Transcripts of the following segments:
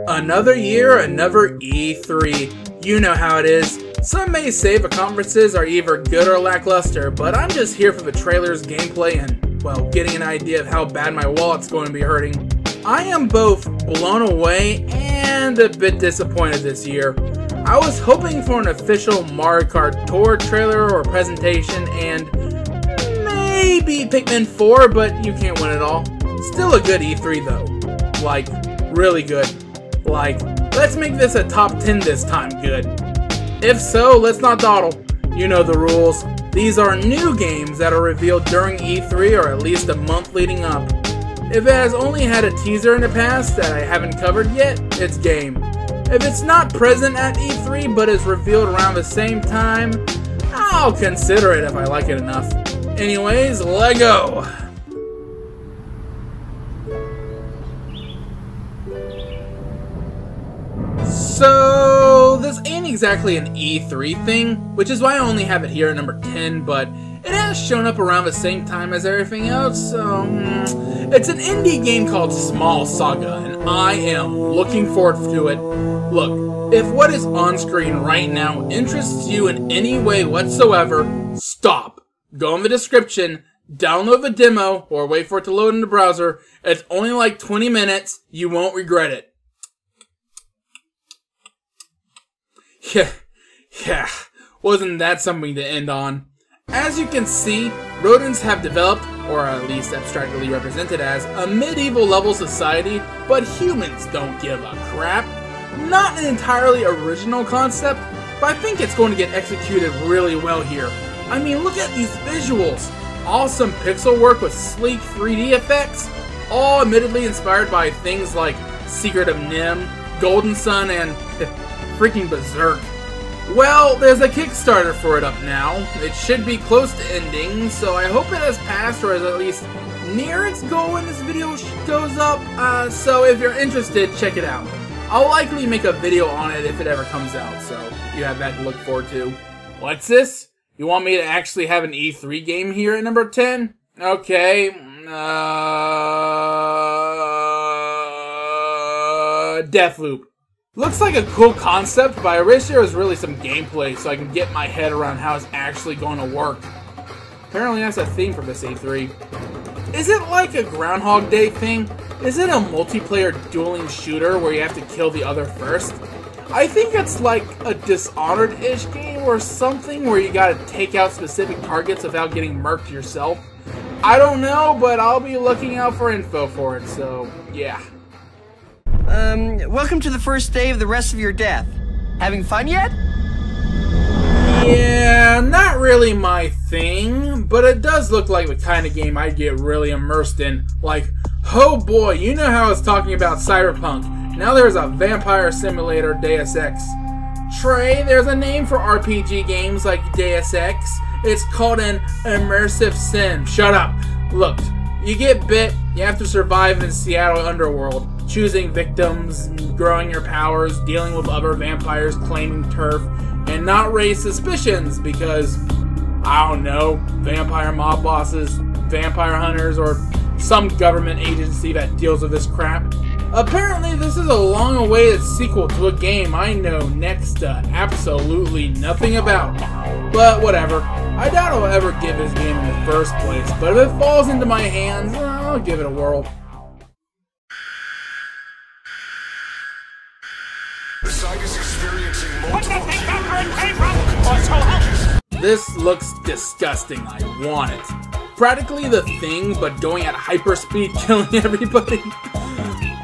Another year, another E3. You know how it is. Some may say the conferences are either good or lackluster, but I'm just here for the trailers, gameplay, and, well, getting an idea of how bad my wallet's going to be hurting. I am both blown away and a bit disappointed this year. I was hoping for an official Mario Kart Tour trailer or presentation and maybe Pikmin 4, but you can't win it all. Still a good E3 though. Like, really good. Like, let's make this a top 10 this time good. If so, let's not dawdle. You know the rules. These are new games that are revealed during E3 or at least a month leading up. If it has only had a teaser in the past that I haven't covered yet, it's game. If it's not present at E3 but is revealed around the same time, I'll consider it if I like it enough. Anyways, let go! So, this ain't exactly an E3 thing, which is why I only have it here at number 10, but it has shown up around the same time as everything else, so... It's an indie game called Small Saga, and I am looking forward to it. Look, if what is on screen right now interests you in any way whatsoever, stop. Go in the description, download the demo, or wait for it to load in the browser. It's only like 20 minutes, you won't regret it. Yeah, wasn't that something to end on? As you can see, rodents have developed, or at least abstractly represented as, a medieval level society, but humans don't give a crap. Not an entirely original concept, but I think it's going to get executed really well here. I mean, look at these visuals. Awesome pixel work with sleek 3D effects, all admittedly inspired by things like Secret of Nim, Golden Sun, and freaking Berserk. Well, there's a Kickstarter for it up now. It should be close to ending, so I hope it has passed or is at least near its goal when this video goes up. So if you're interested, check it out. I'll likely make a video on it if it ever comes out, so you have that to look forward to. What's this? You want me to actually have an E3 game here at number 10? Okay, Deathloop. Looks like a cool concept, but I wish there was really some gameplay so I can get my head around how it's actually going to work. Apparently that's a theme for this E3. Is it like a Groundhog Day thing? Is it a multiplayer dueling shooter where you have to kill the other first? I think it's like a Dishonored-ish game or something where you gotta take out specific targets without getting murked yourself. I don't know, but I'll be looking out for info for it, so yeah. Welcome to the first day of the rest of your death. Having fun yet? Yeah, not really my thing, but it does look like the kind of game I'd get really immersed in. Like, oh boy, you know how I was talking about Cyberpunk. Now there's a vampire simulator, Deus Ex. Trey, there's a name for RPG games like Deus Ex. It's called an immersive sim. Shut up. Look, you get bit, you have to survive in Seattle underworld. Choosing victims, growing your powers, dealing with other vampires claiming turf, and not raise suspicions because, I don't know, vampire mob bosses, vampire hunters, or some government agency that deals with this crap. Apparently this is a long-awaited sequel to a game I know next to absolutely nothing about. But whatever, I doubt I'll ever give this game in the first place, but if it falls into my hands, I'll give it a whirl. Saga's experiencing multiple This looks disgusting. I want it. Practically the Thing, but going at hyperspeed, killing everybody.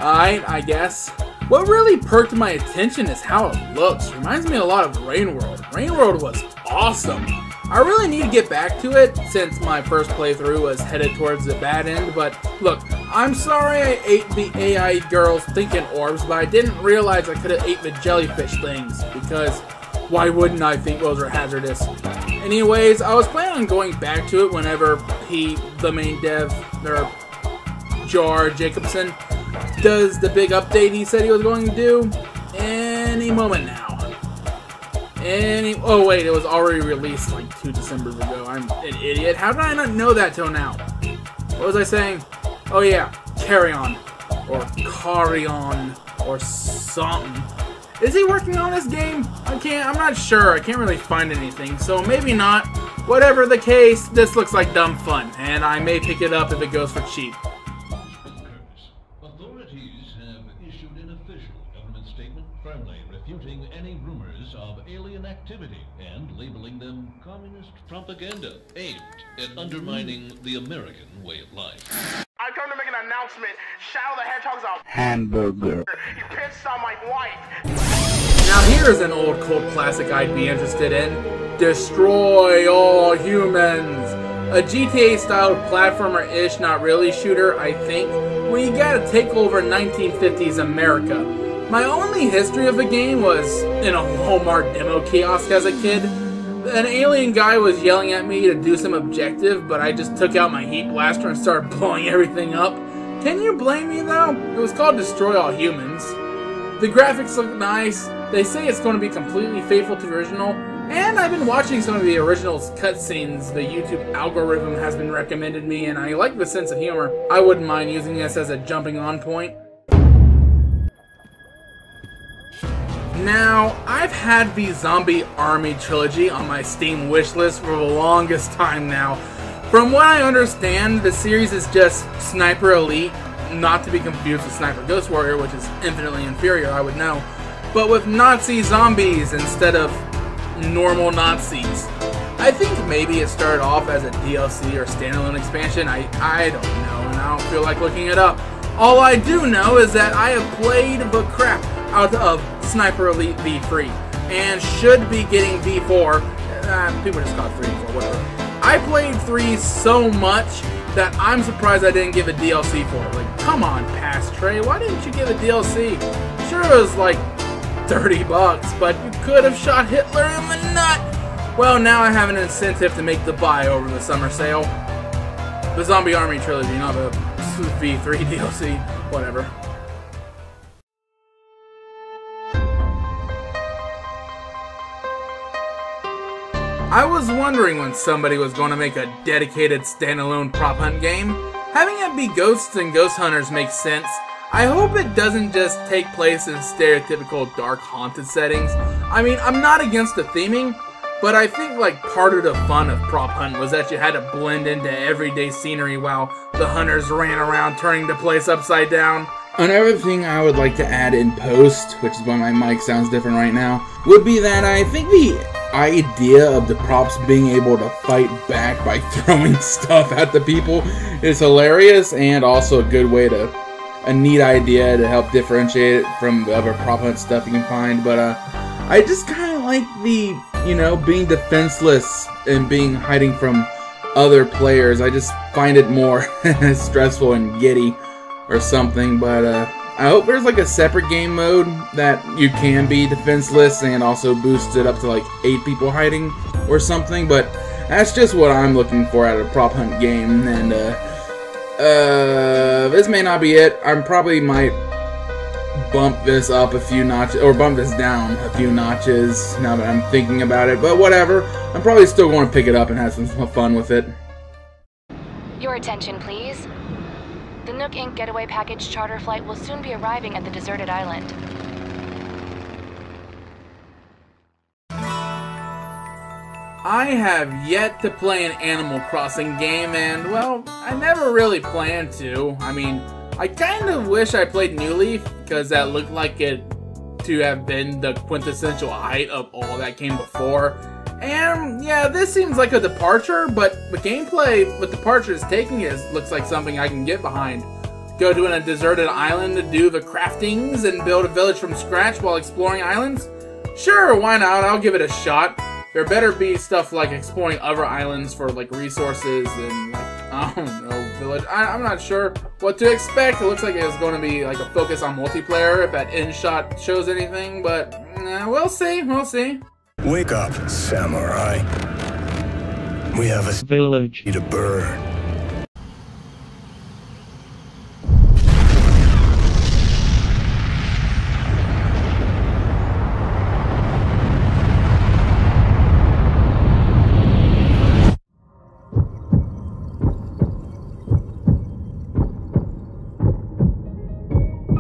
Alright, I guess. What really perked my attention is how it looks. Reminds me a lot of Rain World. Rain World was awesome. I really need to get back to it since my first playthrough was headed towards the bad end, but look, I'm sorry I ate the AI girl's thinking orbs, but I didn't realize I could have ate the jellyfish things, because why wouldn't I think those are hazardous? Anyways, I was planning on going back to it whenever the main dev, or Jar Jacobson, does the big update he said he was going to do. Any moment now. Oh wait, it was already released like 2 Decembers ago. I'm an idiot. How did I not know that till now? What was I saying? Oh yeah, carry on. or Carrion or something. Is he working on this game? I'm not sure. I can't really find anything, so maybe not. Whatever the case, this looks like dumb fun, and I may pick it up if it goes for cheap. Authorities have issued an official government statement firmly refuting any rumors of alien activity and labeling them communist propaganda aimed at undermining the American way of life. I come to make an announcement. Shadow the Hedgehog's a hamburger. He pissed on my wife. Now here's an old cult classic I'd be interested in. Destroy All Humans. A GTA-styled platformer-ish, not really shooter, I think, where you gotta take over 1950s America. My only history of the game was in a Walmart demo kiosk as a kid. An alien guy was yelling at me to do some objective, but I just took out my heat blaster and started blowing everything up. Can you blame me though? It was called Destroy All Humans. The graphics look nice, they say it's going to be completely faithful to the original, and I've been watching some of the original's cutscenes the YouTube algorithm has been recommended me, and I like the sense of humor. I wouldn't mind using this as a jumping on point. Now, I've had the Zombie Army Trilogy on my Steam wishlist for the longest time now. From what I understand, the series is just Sniper Elite, not to be confused with Sniper Ghost Warrior, which is infinitely inferior, I would know, but with Nazi zombies instead of normal Nazis. I think maybe it started off as a DLC or standalone expansion, I don't know, and I don't feel like looking it up. All I do know is that I have played the crap out of Sniper Elite V3, and should be getting V4, people just call it 3 and 4, whatever. I played 3 so much that I'm surprised I didn't give a DLC for it. Like, come on, Past Trey, why didn't you give a DLC? Sure, it was like $30, but you could have shot Hitler in the nut! Well, now I have an incentive to make the buy over the summer sale. The Zombie Army Trilogy, not the V3 DLC, whatever. I was wondering when somebody was going to make a dedicated standalone prop hunt game. Having it be ghosts and ghost hunters makes sense. I hope it doesn't just take place in stereotypical dark haunted settings. I mean, I'm not against the theming, but I think like part of the fun of prop hunt was that you had to blend into everyday scenery while the hunters ran around turning the place upside down. Another thing I would like to add in post, which is why my mic sounds different right now, would be that I think the idea of the props being able to fight back by throwing stuff at the people is hilarious, and also a good way to, a neat idea to help differentiate it from the other prop hunt stuff you can find. But I just kind of like the, you know, being defenseless and hiding from other players. I just find it more stressful and giddy or something. But I hope there's like a separate game mode that you can be defenseless and also boost it up to like 8 people hiding or something. But that's just what I'm looking for out of a prop hunt game. And this may not be it. I probably might bump this up a few notches, or bump this down a few notches now that I'm thinking about it. But whatever. I'm probably still going to pick it up and have some fun with it. Your attention, please. The Nook Inc. Getaway Package charter flight will soon be arriving at the deserted island. I have yet to play an Animal Crossing game, and, well, I never really planned to. I mean, I kind of wish I played New Leaf, because that looked like it to have been the quintessential height of all that came before. And, yeah, this seems like a departure, but the gameplay with Departure is taking looks like something I can get behind. Go to a deserted island to do the craftings and build a village from scratch while exploring islands? Sure, why not? I'll give it a shot. There better be stuff like exploring other islands for, like, resources and, like, I don't know, village. I'm not sure what to expect. It looks like it's going to be, like, a focus on multiplayer if that end shot shows anything, but we'll see, we'll see. Wake up, samurai. We have a village to burn.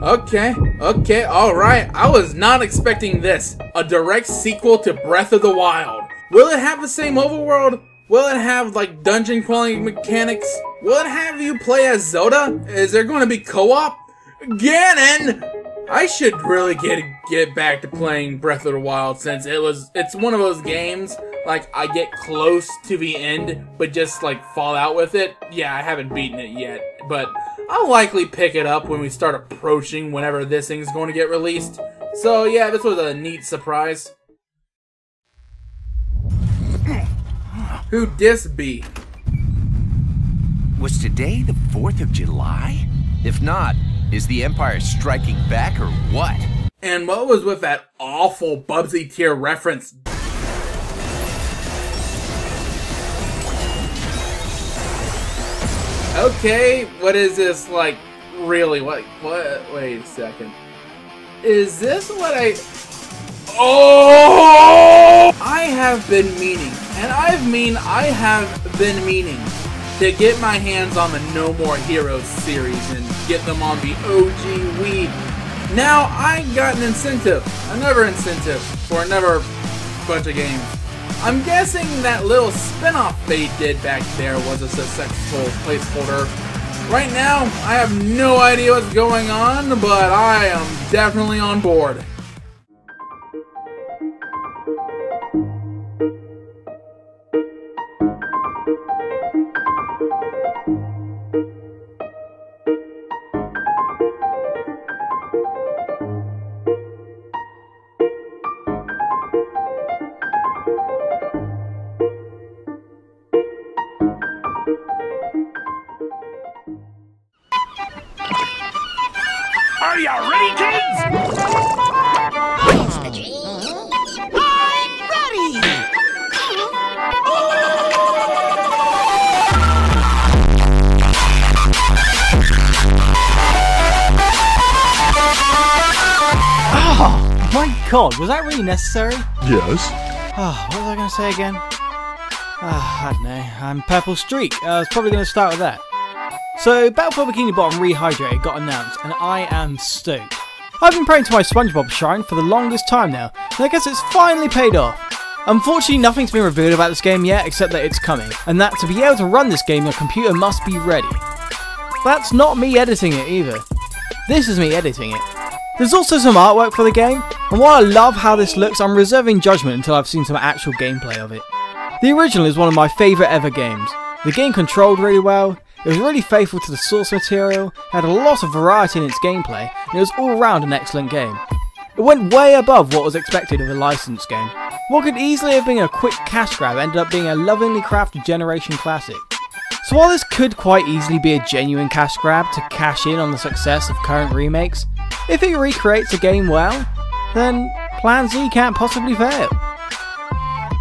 Okay, alright. I was not expecting this. A direct sequel to Breath of the Wild. Will it have the same overworld? Will it have, like, dungeon crawling mechanics? Will it have you play as Zelda? Is there going to be co-op? Ganon! I should really get back to playing Breath of the Wild, since it's one of those games, like, I get close to the end, but just, like, fall out with it. Yeah, I haven't beaten it yet, but I'll likely pick it up when we start approaching whenever this thing's going to get released. So, yeah, this was a neat surprise. Who'd this be? Was today the 4th of July? If not, is the Empire striking back or what? And what was with that awful Bubsy tier reference? Okay, what is this, like, really? What? Wait a second. Is this what Oh! I have been meaning, and I have been meaning to get my hands on the No More Heroes series and get them on the OG Wii. Now I got an incentive, another incentive for another bunch of games. I'm guessing that little spin-off they did back there was a successful placeholder. Right now, I have no idea what's going on, but I am definitely on board. Are you ready, kids? It's the dream. I'm ready. Oh my god, was that really necessary? Yes. Oh, what was I going to say again? I don't know. I'm Purple Streak. I was probably going to start with that. So, Battle for Bikini Bottom Rehydrated got announced, and I am stoked. I've been praying to my SpongeBob shrine for the longest time now, and I guess it's finally paid off. Unfortunately, nothing's been revealed about this game yet, except that it's coming, and that to be able to run this game, your computer must be ready. That's not me editing it either. This is me editing it. There's also some artwork for the game, and while I love how this looks, I'm reserving judgment until I've seen some actual gameplay of it. The original is one of my favourite ever games. The game controlled really well, it was really faithful to the source material, had a lot of variety in its gameplay, and it was all round an excellent game. It went way above what was expected of a licensed game. What could easily have been a quick cash grab ended up being a lovingly crafted generation classic. So while this could quite easily be a genuine cash grab to cash in on the success of current remakes, if it recreates a game well, then Plan Z can't possibly fail.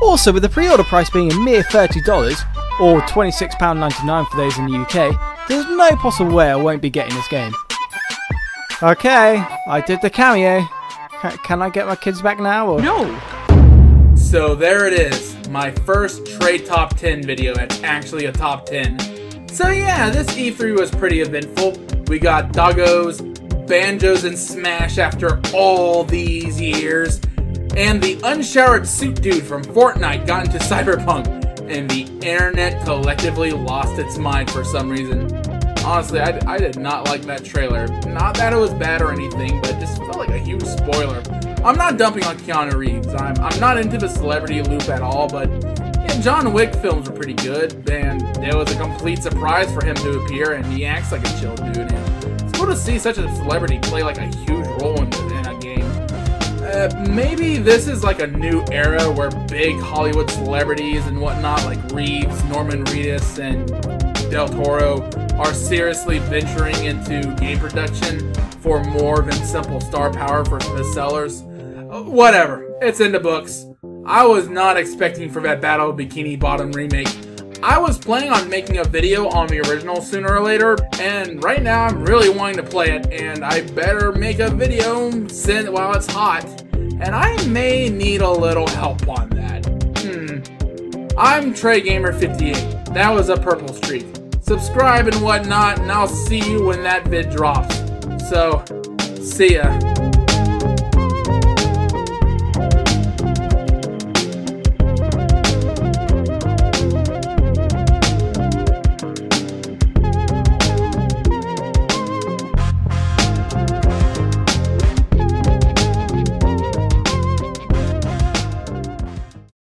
Also, with the pre-order price being a mere $30, or £26.99 for those in the UK, there's no possible way I won't be getting this game. Okay, I did the cameo. Can I get my kids back now, or? No! So there it is, my first Trey Top 10 video that's actually a Top 10. So yeah, this E3 was pretty eventful. We got doggos, banjos, and Smash after all these years, and the unshowered suit dude from Fortnite got into Cyberpunk, and the internet collectively lost its mind for some reason. Honestly, I did not like that trailer. Not that it was bad or anything, but it just felt like a huge spoiler. I'm not dumping on Keanu Reeves. I'm not into the celebrity loop at all, but yeah, John Wick films were pretty good, and it was a complete surprise for him to appear, and he acts like a chill dude. And it's cool to see such a celebrity play like a huge role in a game. Maybe this is like a new era where big Hollywood celebrities and whatnot like Reeves, Norman Reedus, and Del Toro are seriously venturing into game production for more than simple star power for the sellers. Whatever, it's in the books. I was not expecting for that Battle Bikini Bottom remake. I was planning on making a video on the original sooner or later, and right now I'm really wanting to play it, and I better make a video while it's hot, and I may need a little help on that. I'm TreyGamr58. That was a Purple Streak. Subscribe and whatnot, and I'll see you when that vid drops. So, See ya.